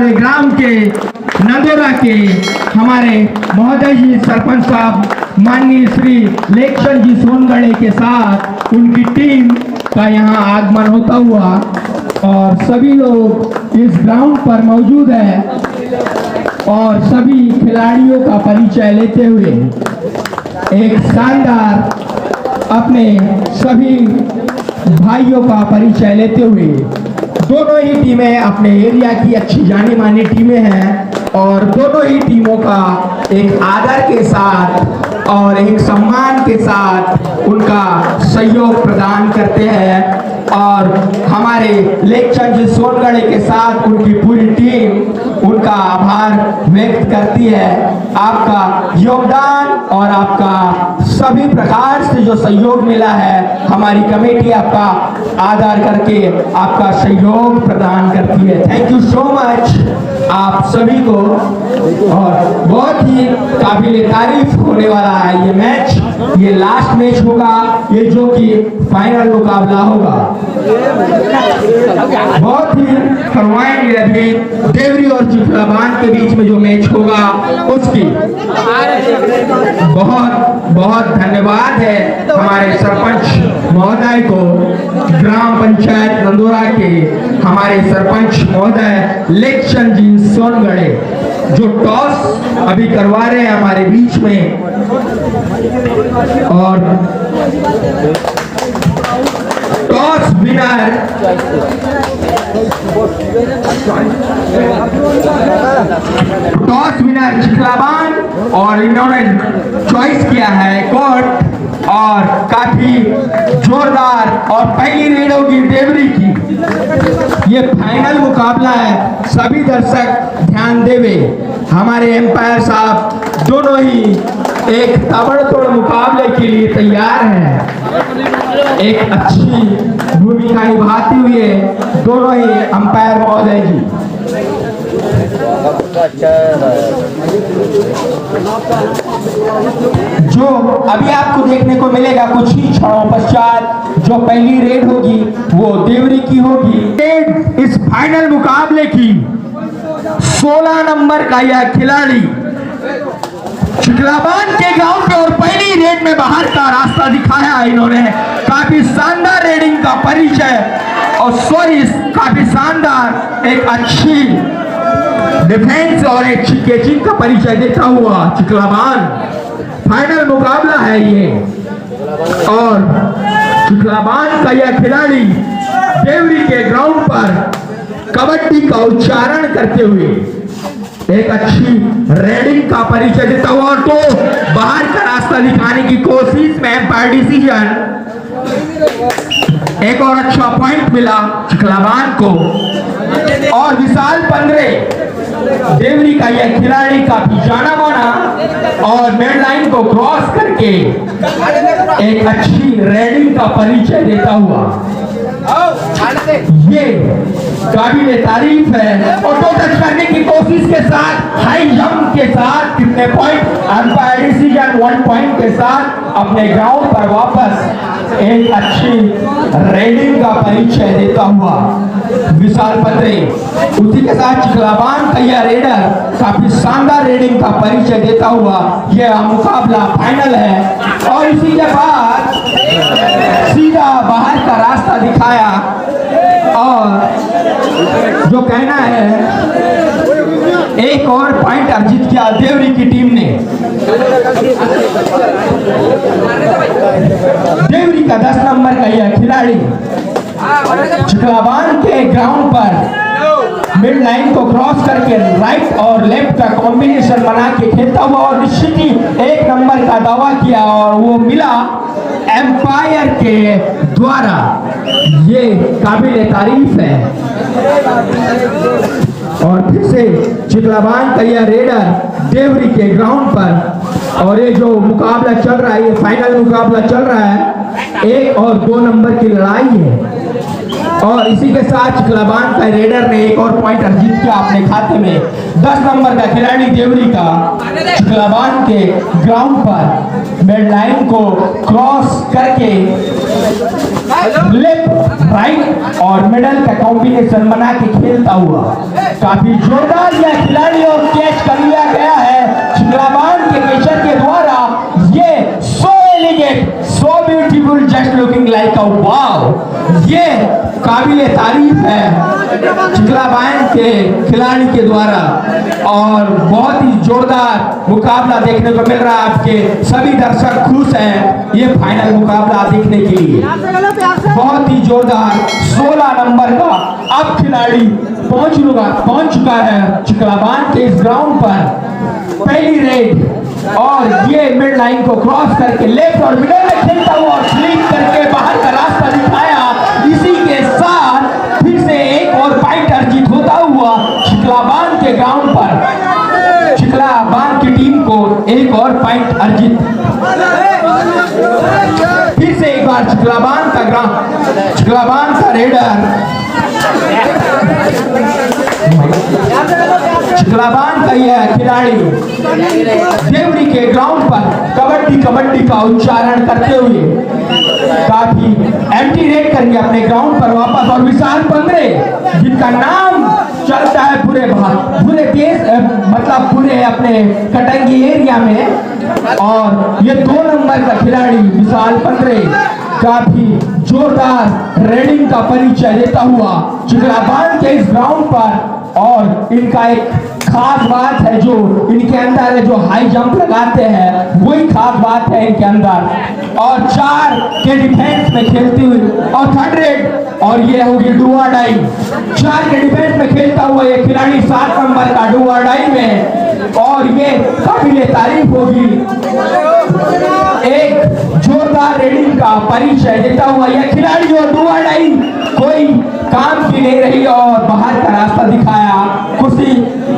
हमारे ग्राम के नंदोरा के हमारे महोदय जी सरपंच साहब माननीय श्री लेखचंद जी सोनगढ़े के साथ उनकी टीम का यहाँ आगमन होता हुआ और सभी लोग इस ग्राउंड पर मौजूद है और सभी खिलाड़ियों का परिचय लेते हुए एक शानदार अपने सभी भाइयों का परिचय लेते हुए दोनों ही टीमें अपने एरिया की अच्छी जानी मानी टीमें हैं और दोनों ही टीमों का एक आदर के साथ और एक सम्मान के साथ उनका सहयोग प्रदान करते हैं और हमारे लेखचंद जी सोनगढ़े के साथ उनकी पूरी टीम उनका आभार व्यक्त करती है। आपका योगदान और आपका सभी प्रकार से जो सहयोग मिला है हमारी कमेटी आपका आदर करके आपका सहयोग प्रदान करती है। थैंक यू सो मच आप सभी को। और बहुत ही काबिल तारीफ होने वाला है ये मैच, ये लास्ट मैच होगा, ये जो कि फाइनल मुकाबला होगा। बहुत ही फरमाएंगे अभी देवरी और चिखलाबान के बीच में जो मैच होगा उसकी बहुत बहुत धन्यवाद है हमारे सरपंच महोदय को, ग्राम पंचायत नंदोरा के हमारे सरपंच महोदय लेखचंद जी सोनगढ़े जो टॉस अभी करवा रहे हैं हमारे बीच में। और टॉस विनर चिखलाबान और इन्होंने चॉइस किया है कोर्ट और काफी जोरदार और पहली रेड होगी देवरी की। ये फाइनल मुकाबला है, सभी दर्शक ध्यान देवे। हमारे एम्पायर साहब दोनों ही एक ताबड़तोड़ मुकाबले के लिए तैयार हैं। एक अच्छी भूमिका निभाते हुए दोनों ही अंपायर महोदय जी। जो अभी आपको देखने को मिलेगा कुछ ही क्षणों पश्चात जो पहली रेड होगी वो देवरी की होगी। इस फाइनल मुकाबले की 16 नंबर का यह खिलाड़ी चिखलाबान के ग्राउंड पे और पहली रेड में बाहर का रास्ता दिखाया इन्होंने। काफी शानदार रेडिंग का परिचय और काफी शानदार एक अच्छी डिफेंस और एक कैचिंग का परिचय देता हुआ चिखलाबान। फाइनल मुकाबला है ये और चिखलाबान का यह खिलाड़ी देवरी के ग्राउंड पर कबड्डी का उच्चारण करते हुए एक अच्छी रेडिंग का परिचय देता हुआ और तो बाहर का रास्ता दिखाने की कोशिश में एम्पायर डिसीजन। एक और अच्छा पॉइंट मिला चिखलाबान को और विशाल पंद्रे देवरी का यह खिलाड़ी काफी जाना माना और मेड लाइन को क्रॉस करके एक अच्छी रेडिंग का परिचय देता हुआ ये काबिल तारीफ है। और तो टच करने की कोशिश के साथ हाई जंप के साथ कितने पॉइंट अंपायर डिसीजन 1 पॉइंट के साथ अपने ग्राउंड पर वापस एक अच्छी रेडिंग का परिचय देता हुआ विशाल पंद्रे। उसी के साथ चिखलाबान का यह रेडर काफी शानदार रेडिंग का परिचय देता हुआ यह मुकाबला फाइनल है। और इसी के बाद सीधा बाहर का रास्ता दिखाया और जो कहना है एक और पॉइंट अर्जित किया देवरी की टीम ने। देवरी का 10 नंबर का यह खिलाड़ी चिखलाबान के ग्राउंड पर मिड लाइन को क्रॉस करके राइट और लेफ्ट का कॉम्बिनेशन बना के खेलता हुआ और निश्चित ही 1 नंबर का दावा किया और वो मिला एम्पायर के द्वारा। ये काबिल तारीफ है। और फिर से चिखलाबान का यह रेडर देवरी के ग्राउंड पर और ये जो मुकाबला चल रहा है ये फाइनल मुकाबला चल रहा है। 1 और 2 नंबर की लड़ाई है। और इसी के साथ चिकलाबान का रेडर ने एक और पॉइंट अर्जित किया अपने खाते में। 10 नंबर का खिलाड़ी देवरी का चिकलाबान के ग्राउंड पर मिड लाइन को क्रॉस करके लेफ्ट राइट और मिडल का कॉम्बिनेशन बना के खेलता हुआ काफी जोरदार यह खिलाड़ी और कैच कर लिया गया है चिकलाबान के कैचर के द्वारा। ये so elegant, so beautiful, just looking like a wow. ये काबिले तारीफ है चिकलाबान के खिलाड़ी के द्वारा और बहुत ही जोरदार मुकाबला देखने को मिल रहा है। आपके सभी दर्शक खुश हैं ये फाइनल मुकाबला देखने के लिए। बहुत ही जोरदार 16 नंबर का अब खिलाड़ी पहुंच चुका है चिकलाबान के इस ग्राउंड पर। पहली रेड और ये मिड लाइन को क्रॉस करके लेफ्ट और मिडल में खेलता हुआ और स्लिप करके बाहर का रास्ता दिखाया। इसी के साथ फिर से एक और पॉइंट अर्जित होता हुआ चिकलाबान के ग्राउंड पर चिकलाबान की टीम को एक और पॉइंट अर्जित। फिर से एक बार चिकलाबान का रेडर चिकलाबान का यह खिलाड़ी देवरी के ग्राउंड पर कबड्डी का उच्चारण करते हुए काफी एंटी रेड करके अपने ग्राउंड पर वापस। और विशाल पंद्रे जिनका नाम चलता है पूरे देश मतलब पूरे अपने कटंगी एरिया में। और ये 2 नंबर का खिलाड़ी विशाल पंद्रे काफी जोरदार रेडिंग का परिचय देता हुआ चिकलाबान के इस ग्राउंड पर। और इनका एक खास बात है जो इनके अंदर है, जो हाई जंप लगाते हैं वही खास बात है इनके अंदर। और 4 के डिफेंस में खेलती हुई और 3rd रेड और ये होगी डू और डाई। 4 के डिफेंस में खेलता हुआ ये खिलाड़ी 7 नंबर का डू और डाई में। और ये काबिले तारीफ होगी एक जोरदार रेडिंग का परिचय देता हुआ यह खिलाड़ी और डू और डाई कोई काम की नहीं रही और बाहर का रास्ता दिखाया। किसी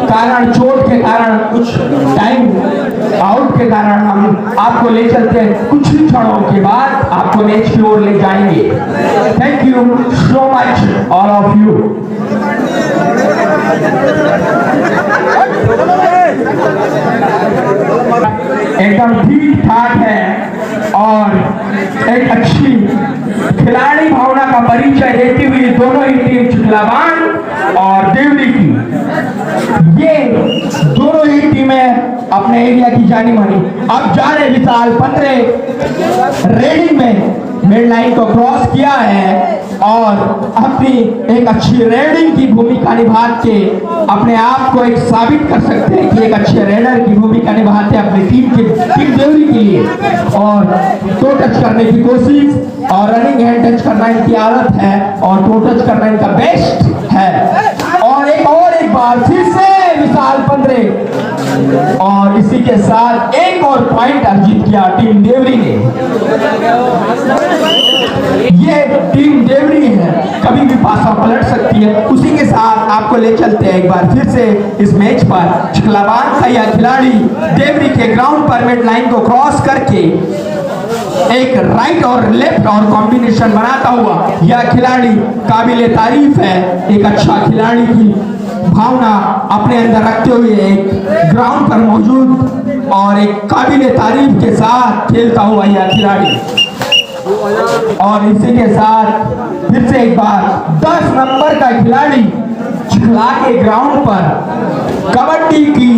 कारण चोट के कारण कुछ टाइम आउट के कारण हम आपको ले चलते हैं। कुछ ही क्षणों के बाद आपको मैच की ओर ले जाएंगे। Thank you so much all of you. एकदम ठीक ठाक है और एक अच्छी खिलाड़ी भावना का परिचय देती हुई दोनों ही टीम चिकलाबान और देवरी की ये दोनों ही टीमें अपने एरिया की जानी मानी। अब जा रहे विशाल पंद्रे रेडिंग में मिड लाइन को क्रॉस किया है और अपनी एक अच्छी रेडिंग की भूमिका निभा के अपने आप को एक साबित कर सकते हैं कि एक अच्छे रेडर की भूमिका निभाते हैं अपनी टीम देवरी के लिए। और टो टच करने की कोशिश और रनिंग हैंड टच करना इनकी आदत है और टो टच करना इनका बेस्ट है। और एक बार फिर से विशाल पंद्रे और इसी के साथ एक और पॉइंट अर्जित किया टीम देवरी ने। ये टीम देवरी है, कभी भी पासा पलट सकती है। उसी के साथ आपको ले चलते हैं एक बार फिर से इस मैच पर। चिकलाबान का यह खिलाड़ी देवरी के ग्राउंड पर मिड लाइन को क्रॉस करके एक राइट और लेफ्ट और कॉम्बिनेशन बनाता हुआ यह खिलाड़ी काबिले तारीफ है। एक अच्छा खिलाड़ी की भावना अपने अंदर रखते हुए एक ग्राउंड पर मौजूद और एक काबिले तारीफ के साथ खेलता हुआ यह खिलाड़ी। और इसी के साथ फिर से एक बार 10 नंबर का खिलाड़ी चिखला के ग्राउंड पर कबड्डी की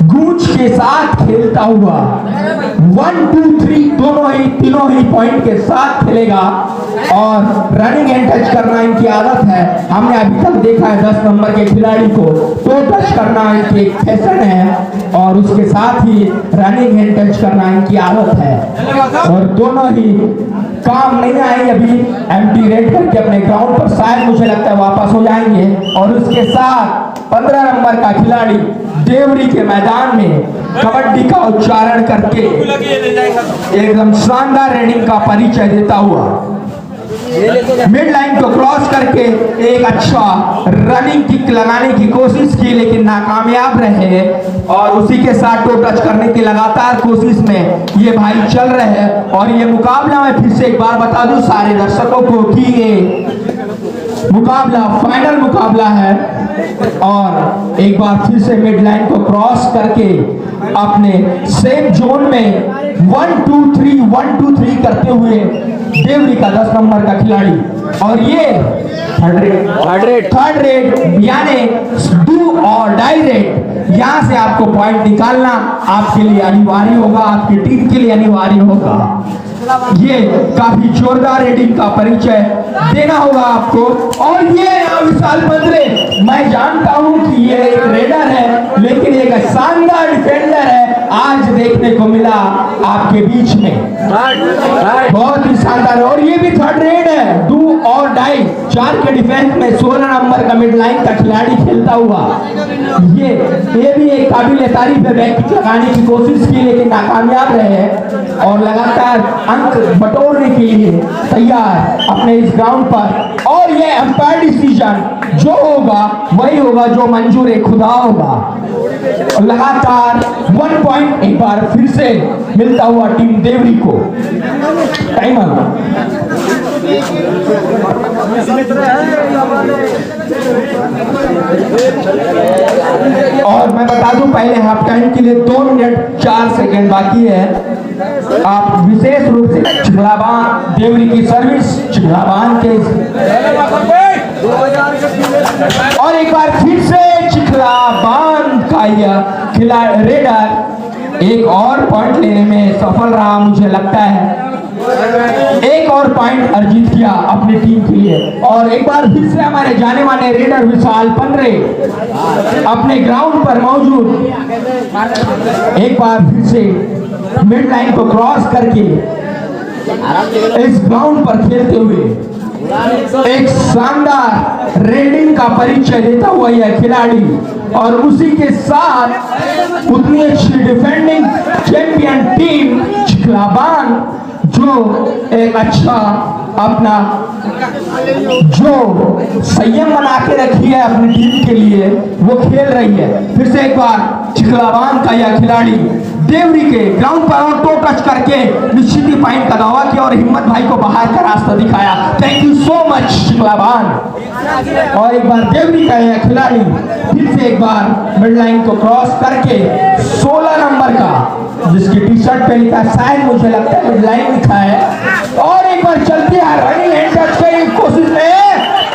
गूंज के साथ खेलता हुआ 1 2 3 तीनों ही पॉइंट के साथ खेलेगा। और रनिंग एंड टच करना इनकी आदत है। हमने अभी तक देखा है 10 नंबर के खिलाड़ी को तो टच करना इनकी एक फैशन है और उसके साथ ही रनिंग एंड टच करना इनकी आदत है। और दोनों ही काम नहीं आएंगे अभी एम्प्टी रेड करके अपने ग्राउंड पर शायद मुझे लगता है वापस हो जाएंगे। और उसके साथ 15 नंबर का खिलाड़ी देवरी के मैदान में कबड्डी का उच्चारण करके एकदम शानदार रेडिंग का परिचय देता हुआ मिड लाइन को क्रॉस करके एक अच्छा रनिंग किक लगाने की कोशिश की लेकिन नाकामयाब रहे। और उसी के साथ टो टच करने की लगातार कोशिश में ये भाई चल रहे हैं। और ये मुकाबला में फिर से एक बार बता दूं सारे दर्शकों को कि ये मुकाबला फाइनल मुकाबला है और एक बार फिर से मिड लाइन को क्रॉस करके अपने सेम जोन में 1-2-3 करते हुए देवरी का 10 नंबर का खिलाड़ी और ये थर्ड रेड यानी डू और डाई रेड, यहां से आपको पॉइंट निकालना आपके लिए अनिवार्य होगा, आपकी टीम के लिए अनिवार्य होगा। ये काफी जोरदार रेडिंग का परिचय देना होगा आपको। और ये विशाल बंद्रे, मैं जानता हूं कि ये एक रेडर है लेकिन एक शानदार डिफेंडर है, आज देखने को मिला आपके बीच में, बहुत ही शानदार। और ये भी थर्ड रेड है, डू और डाई 4 के डिफेंस में 16 नंबर का मिड लाइन का खिलाड़ी खेलता हुआ। ये भी एक काबिल तारीफ है, बैक लगाने की कोशिश की लेकिन नाकामयाब रहे और लगातार अंक बटोरने के लिए तैयार अपने इस ग्राउंड पर। और ये अंपायर डिसीजन जो होगा वही होगा जो मंजूर खुदा होगा। लगातार 1 पॉइंट एक बार फिर से मिलता हुआ टीम देवरी को। टाइमर और मैं बता दूं पहले हाफ टाइम के लिए 2 मिनट 4 सेकंड बाकी है। आप विशेष रूप से चिखलाबान देवरी की सर्विस चिखलाबान के और एक बार फिर से चिखलाबान का यह खिलाड़ी रेडर एक और पॉइंट लेने में सफल रहा, मुझे लगता है एक और पॉइंट अर्जित किया अपनी टीम के लिए। और एक बार फिर से हमारे जाने माने रेडर विशाल पंद्रे अपने ग्राउंड पर मौजूद, एक बार फिर से मिड लाइन को क्रॉस करके इस ग्राउंड पर खेलते हुए एक शानदार रेडिंग का परिचय देता हुआ यह खिलाड़ी और उसी के साथ उतनी अच्छी डिफेंडिंग चैंपियन टीम चिखलाबान जो एक अच्छा अपना जो संयम बना के रखी है अपनी टीम के लिए वो खेल रही है। फिर से एक बार चिखलाबान का यह खिलाड़ी देवरी के ग्राउंड पर और टो टच करके निश्चित ही पॉइंट का दावा किया और हिम्मत भाई को बाहर का रास्ता दिखाया। थैंक यू सो मच चिखलाबान। और एक बार देवरी का यह खिलाड़ी फिर से एक बार मिड लाइन को क्रॉस करके 16 नंबर का जिसकी टी शर्ट पे लिखा शायद मुझे लगता है मिड लाइन लिखा है और एक बार चलती है रनिंग हैंड टच की कोशिश में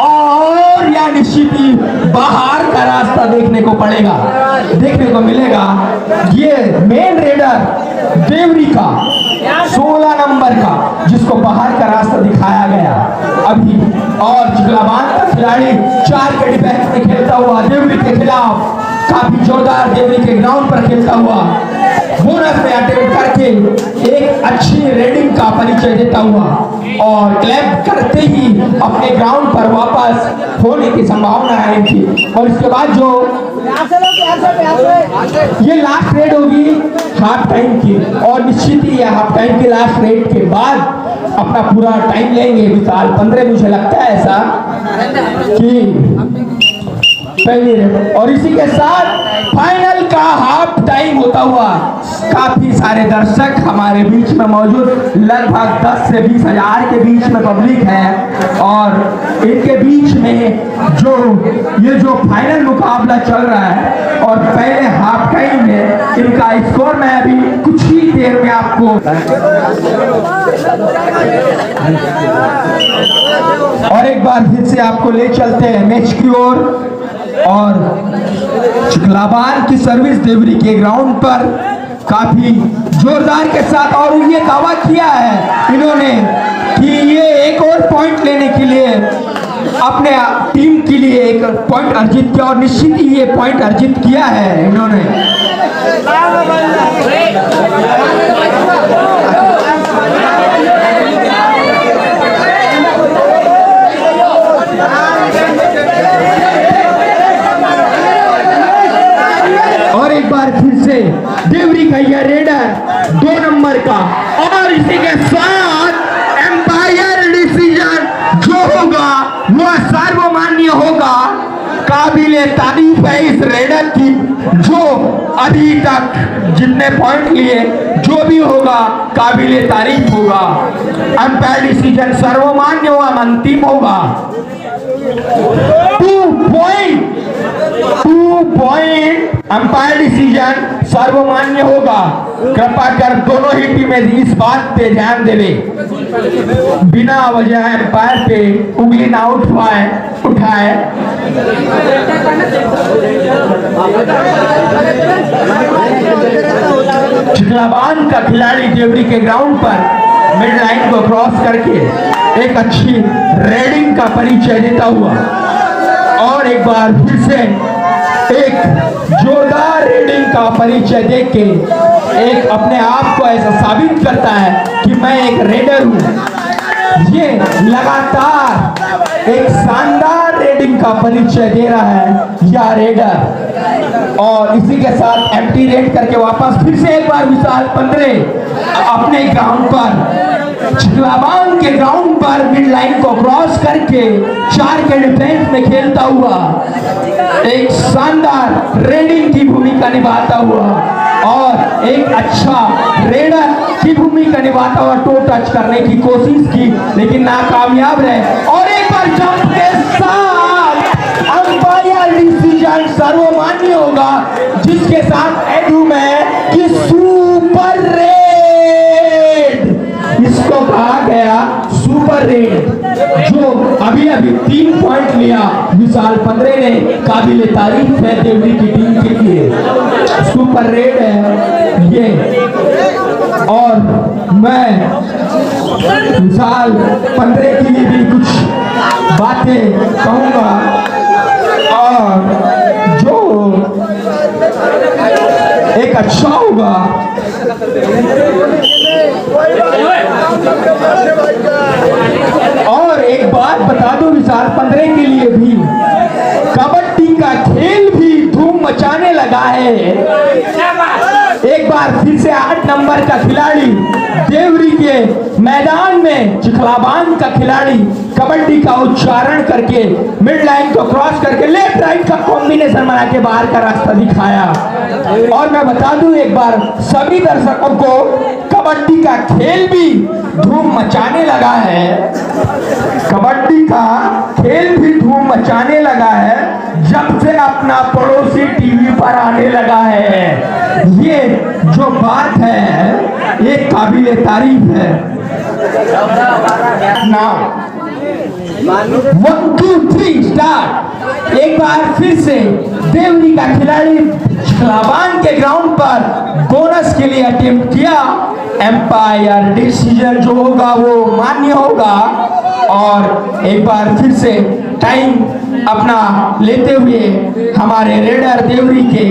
और या निश्चित ही बाहर का रास्ता देखने को मिलेगा। ये मेन रेडर देवरी का 16 नंबर का जिसको बाहर का रास्ता दिखाया गया अभी। और चिखलाबान का खिलाड़ी 4 के डिफेंस में खेलता हुआ देवरी के खिलाफ काफी जोरदार देवरी के ग्राउंड पर खेलता हुआ बोनस में अटेम्प्ट करके एक अच्छी रेडिंग का परिचय देता हुआ और क्लैप करते ही अपने ग्राउंड पर वापस होने की संभावना है इनकी। और इसके बाद जो ये लास्ट रेड होगी हाफ टाइम की और निश्चित ही हाफ टाइम की लास्ट रेड के बाद अपना पूरा टाइम लेंगे विशाल 15 मुझे लगता है ऐसा कि पहली रेड। और इसी के साथ फाइनल का हाफ टाइम होता हुआ काफी सारे दर्शक हमारे बीच में मौजूद, लगभग 10 से 20 हजार के बीच में पब्लिक है और इनके बीच में जो फाइनल मुकाबला चल रहा है और पहले हाफ टाइम में इनका स्कोर मैं अभी कुछ ही देर में आपको और एक बार फिर से आपको ले चलते हैं मैच की ओर। और चिखलाबान की सर्विस देवरी के ग्राउंड पर काफी जोरदार के साथ और ये दावा किया है इन्होंने कि ये एक और पॉइंट लेने के लिए अपने टीम के लिए एक पॉइंट अर्जित किया और निश्चित ही ये पॉइंट अर्जित किया है इन्होंने। और एक बार फिर से देवरी का यह रेडर 2 नंबर का और इसी के साथ एम्पायर डिसीजन जो होगा वह सर्वमान्य होगा। काबिले तारीफ है इस रेडर की जो अभी तक जितने पॉइंट लिए जो भी होगा काबिले तारीफ होगा। एम्पायर डिसीजन सर्वमान्य व अंतिम होगा। टू पॉइंट अंपायर डिसीजन सर्वमान्य होगा। कृपा कर दोनों ही टीमें इस बात पे ध्यान देवे, बिना वजह अंपायर पे उंगली ना उठाए। चिखलाबान का खिलाड़ी देवरी के ग्राउंड पर मिड लाइन को क्रॉस करके एक अच्छी रेडिंग का परिचय देता हुआ और एक बार फिर से एक जोरदार रेडिंग का परिचय देके एक अपने आप को ऐसा साबित करता है कि मैं एक रेडर हूं। ये लगातार एक शानदार रेडिंग का परिचय दे रहा है यह रेडर। और इसी के साथ एम्प्टी रेड करके वापस फिर से एक बार विशाल पंद्रे अपने ग्राउंड पर चिखलाबान के ग्राउंड पर मिड लाइन को क्रॉस करके 4 के डिफेंस में खेलता हुआ एक शानदार रेडिंग की भूमिका निभाता हुआ और एक अच्छा रेडर की भूमिका निभाता हुआ टो टच करने की कोशिश की लेकिन नाकामयाब रहे। और एक बार जंप के साथ अंपायर डिसीजन सर्वमान्य होगा, जिसके साथ एडू में कि सुपर रेड, इसको कहा गया सुपर रेड, जो अभी 3 पॉइंट लिया विशाल पंद्रे ने। काबिल तारीफ है देवरी की टीम के लिए, सुपर रेड है ये। और मैं विशाल पंद्रे के लिए भी कुछ बातें कहूंगा और जो एक अच्छा होगा। और एक बात बता दो विशाल पंद्रे के लिए भी, कबड्डी का खेल भी धूम मचाने लगा है। एक बार फिर से 8 नंबर का खिलाड़ी देवरी के मैदान में चिखलाबान का खिलाड़ी कबड्डी का उच्चारण करके मिड लाइन को क्रॉस करके लेफ्ट राइट का कॉम्बिनेशन बना के बाहर का रास्ता दिखाया। और मैं बता दूं एक बार सभी दर्शकों को, कबड्डी का खेल भी धूम मचाने लगा है। कबड्डी का खेल भी धूम मचाने लगा है जब से अपना पड़ोसी टीवी पर आने लगा है। ये जो बात है ये काबिल तारीफ है। Now 1 2 3 start. एक बार फिर से देवरी का खिलाड़ी चिखलाबान के ग्राउंड पर बोनस के लिए अटेम्प्ट किया। एम्पायर डिसीजन जो होगा वो मान्य होगा। और एक बार फिर से टाइम अपना लेते हुए हमारे रेडर देवरी के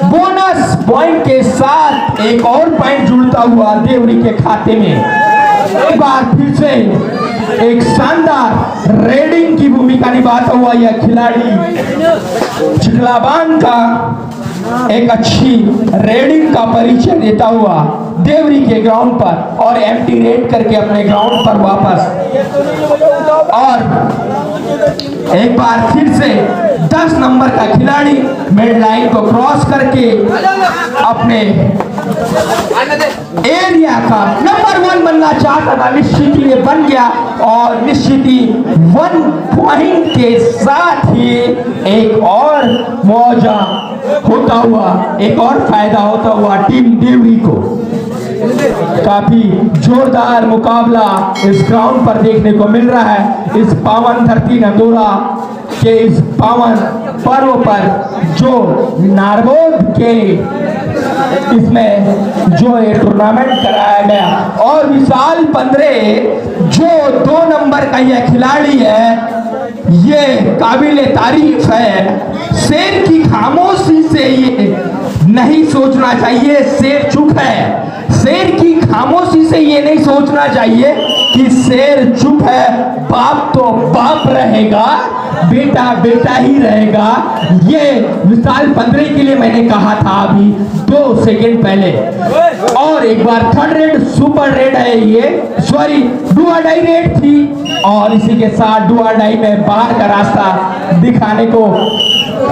बोनस पॉइंट के साथ एक और पॉइंट जुड़ता हुआ देवरी के खाते में। एक बार फिर से एक शानदार रेडिंग की भूमिका निभाता हुआ यह खिलाड़ी चिखलाबान का एक अच्छी रेडिंग का परिचय देता हुआ देवरी के ग्राउंड पर और एम्प्टी रेड करके अपने ग्राउंड पर वापस। और एक बार फिर से 10 नंबर का खिलाड़ी मिड लाइन को क्रॉस करके अपने एरिया का नंबर 1 बनना चाहता था, निश्चित ही बन गया। और निश्चित ही 1 पॉइंट के साथ ही एक और मौजा होता हुआ, एक और फायदा होता हुआ टीम देवरी को। काफी जोरदार मुकाबला इस ग्राउंड पर देखने को मिल रहा है। इस पावन धरती नंदोरा के इस पावन पर्व पर जो नारगोद के इसमें जो ये टूर्नामेंट कराया गया और विशाल पंद्रे जो 2 नंबर का यह खिलाड़ी है, ये काबिल तारीफ है। शेर की खामोशी से ये नहीं सोचना चाहिए शेर चुप है। शेर की खामोशी से ये नहीं सोचना चाहिए कि शेर चुप है, बाप तो बाप रहेगा, बेटा बेटा ही रहेगा। ये विशाल पंद्रे के लिए मैंने कहा था अभी 2 सेकंड पहले। और एक बार 3rd रेड सुपर रेड है ये, सॉरी डू और डाई रेड थी। और इसी के साथ डू और डाई में बाहर का रास्ता दिखाने को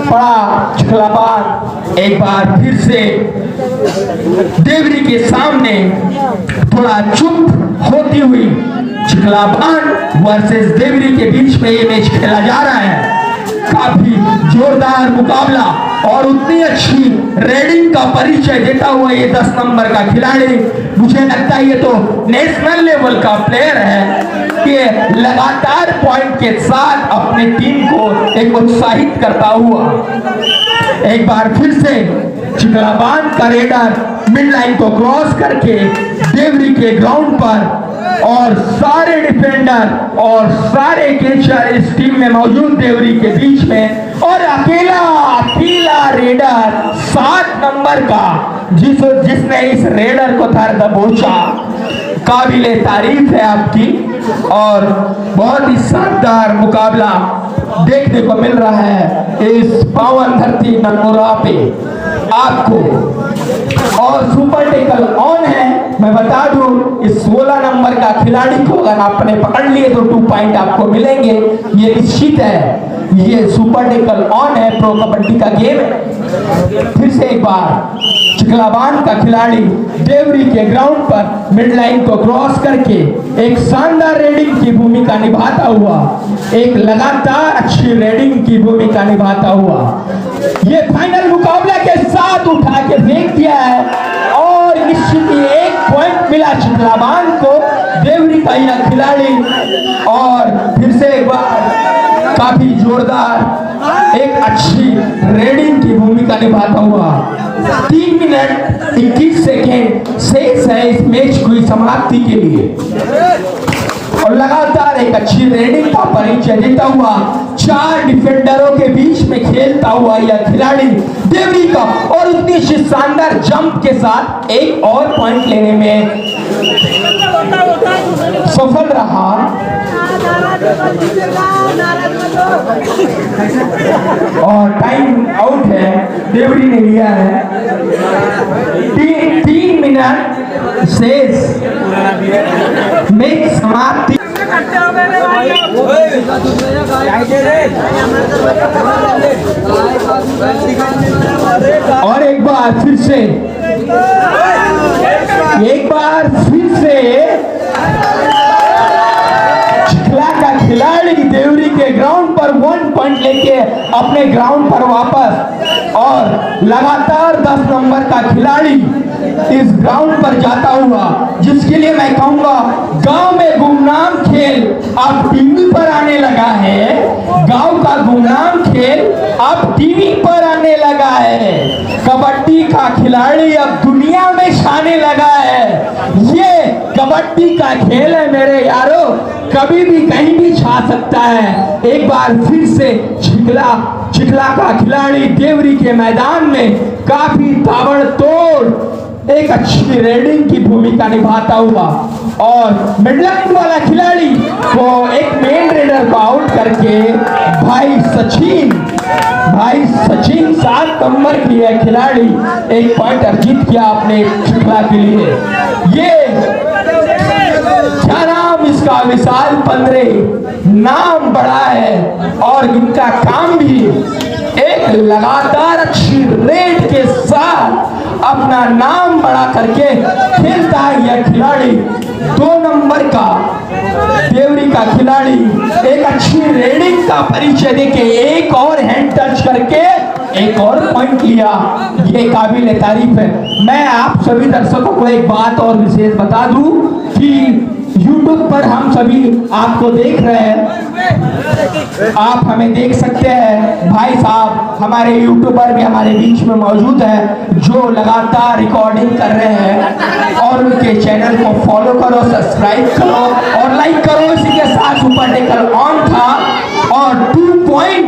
पड़ा चिखलाबान। एक बार फिर से देवरी के सामने थोड़ा चुप होती हुई चिखलाबान वर्सेस देवरी के बीच में ये मैच खेला जा रहा है। काफी जोरदार मुकाबला और उतनी अच्छी रेडिंग का परिचय देता हुआ ये 10 नंबर का खिलाड़ी, मुझे लगता है ये तो नेशनल लेवल का प्लेयर है कि लगातार पॉइंट के साथ अपने टीम को एक उत्साहित करता हुआ। एक बार फिर से चिखलाबान का रेडर मिड लाइन को क्रॉस करके देवरी के ग्राउंड पर, और सारे डिफेंडर और सारे कैचर इस टीम में मौजूद देवरी के बीच में, और अकेला रेडर 7 नंबर का जिसने इस रेडर को धर दबोचा। काबिले तारीफ है आपकी, और बहुत ही शानदार मुकाबला देखने को मिल रहा है इस पावन धरती ननमुरा पे आपको। और सुपर टेकल ऑन है। मैं बता दूं, इस 16 नंबर का खिलाड़ी को अगर आपने पकड़ लिए तो 2 पॉइंट आपको मिलेंगे, ये निश्चित है। ये सुपर टेकल ऑन है, प्रो कबड्डी का गेम है। फिर से एक बार चिखलाबान का खिलाड़ी देवरी के ग्राउंड पर मिड लाइन को क्रॉस करके एक शानदार रेडिंग की भूमिका निभाता हुआ, एक लगातार अच्छी रेडिंग की भूमिका निभाता हुआ ये फाइनल मुकाबला के साथ उठा के फेंक दिया है, और निश्चित ही 1 पॉइंट मिला चिखलाबान को, देवरी का यह खिलाड़ी। और फिर से एक बार काफी जोरदार एक अच्छी रेडिंग की भूमिका निभाता हुआ 3 मिनट 21 सेकेंड शेष है इस मैच की समाप्ति के लिए, और लगातार एक अच्छी रेडिंग का परिचय देता हुआ 4 डिफेंडरों के बीच में खेलता हुआ यह खिलाड़ी देवरी का, और उतनी शानदार जंप के साथ एक और पॉइंट लेने में सफल रहा। और टाइम आउट है, देवरी ने लिया है। 3 मिनट शेष मैच समाप्ति। और एक बार फिर से चिखला का खिलाड़ी देवरी के ग्राउंड पर 1 पॉइंट लेके अपने ग्राउंड पर वापस, और लगातार 10 नंबर का खिलाड़ी इस ग्राउंड पर जाता हुआ, जिसके लिए मैं कहूंगा गांव में गुमनाम खेल अब टीवी पर आने लगा है। गांव का गुमनाम खेल अब टीवी पर आने लगा है। कबड्डी का खिलाड़ी अब दुनिया में छाने लगा है। ये कबड्डी का खेल है मेरे यारों, कभी भी कहीं भी छा सकता है। एक बार फिर से चिखला का खिलाड़ी देवरी के मैदान में काफी ताबड़तोड़ एक अच्छी रेडिंग की भूमिका निभाता हुआ, और मिडलाइन वाला खिलाड़ी को एक मेन रेडर को आउट करके भाई सचिन 7 नंबर की है खिलाड़ी 1 पॉइंट अर्जित किया अपने चिखला के लिए। ये क्या नाम इसका, विशाल पंद्रे नाम बड़ा है, और इनका काम भी एक लगातार अच्छी रेड के साथ अपना नाम बड़ा करके खेलता है यह खिलाड़ी। 2 नंबर का देवरी का खिलाड़ी एक अच्छी रेडिंग का परिचय देके एक और हैंड टच करके एक और पॉइंट लिया, ये काबिल तारीफ है। मैं आप सभी दर्शकों को एक बात और विशेष बता दूं कि YouTube पर हम सभी आपको देख रहे हैं, आप हमें देख सकते हैं। भाई साहब हमारे यूट्यूबर भी हमारे बीच में मौजूद है जो लगातार रिकॉर्डिंग कर रहे हैं, और उनके चैनल को फॉलो करो, सब्सक्राइब करो और लाइक करो। इसी के साथ सुपर टेकल ऑन था, और 2 पॉइंट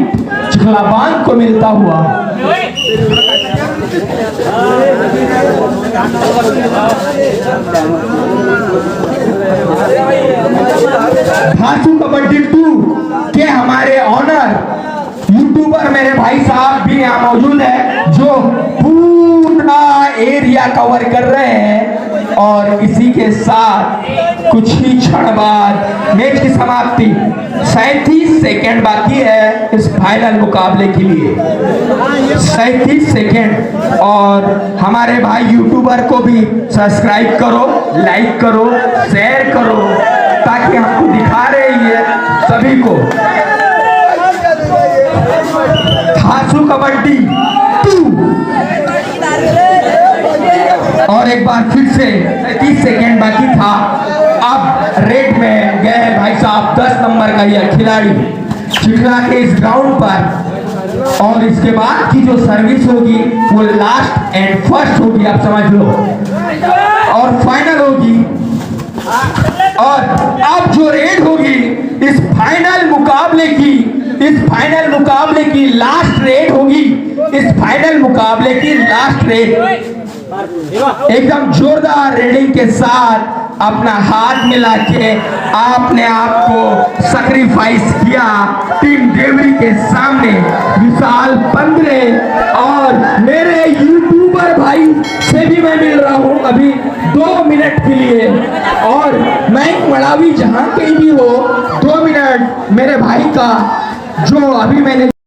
चिखलाबान को मिलता हुआ। धासू कबड्डी 2 के हमारे ऑनर यूट्यूबर मेरे भाई साहब भी यहाँ मौजूद है, जो पूरा एरिया कवर कर रहे हैं, और इसी के साथ कुछ ही क्षण बाद मैच की समाप्ति। 37 सेकेंड बाकी है इस फाइनल मुकाबले के लिए, 37 सेकेंड। और हमारे भाई यूट्यूबर को भी सब्सक्राइब करो, लाइक करो, शेयर करो, ताकि हमको दिखा रही है सभी को। थासू कबड्डी 2 और एक बार फिर से 30 सेकेंड बाकी था। अब रेड में गए हैं भाई साहब 10 नंबर का यह खिलाड़ी चिखला के इस ग्राउंड पर, और इसके बाद की जो सर्विस होगी वो लास्ट एंड फर्स्ट होगी, आप समझ लो, और फाइनल होगी। और अब जो रेड होगी इस फाइनल मुकाबले की लास्ट रेड होगी, इस फाइनल मुकाबले की लास्ट रेड एकदम जोरदार रेडिंग के साथ अपना हाथ मिला के आपने आपको सैक्रिफाइस किया टीम देवरी के सामने। विशाल 15 और मेरे यूट्यूबर भाई से भी मैं मिल रहा हूं अभी 2 मिनट के लिए, और मैं मड़ावी जहां कहीं भी हो 2 मिनट मेरे भाई का जो अभी मैंने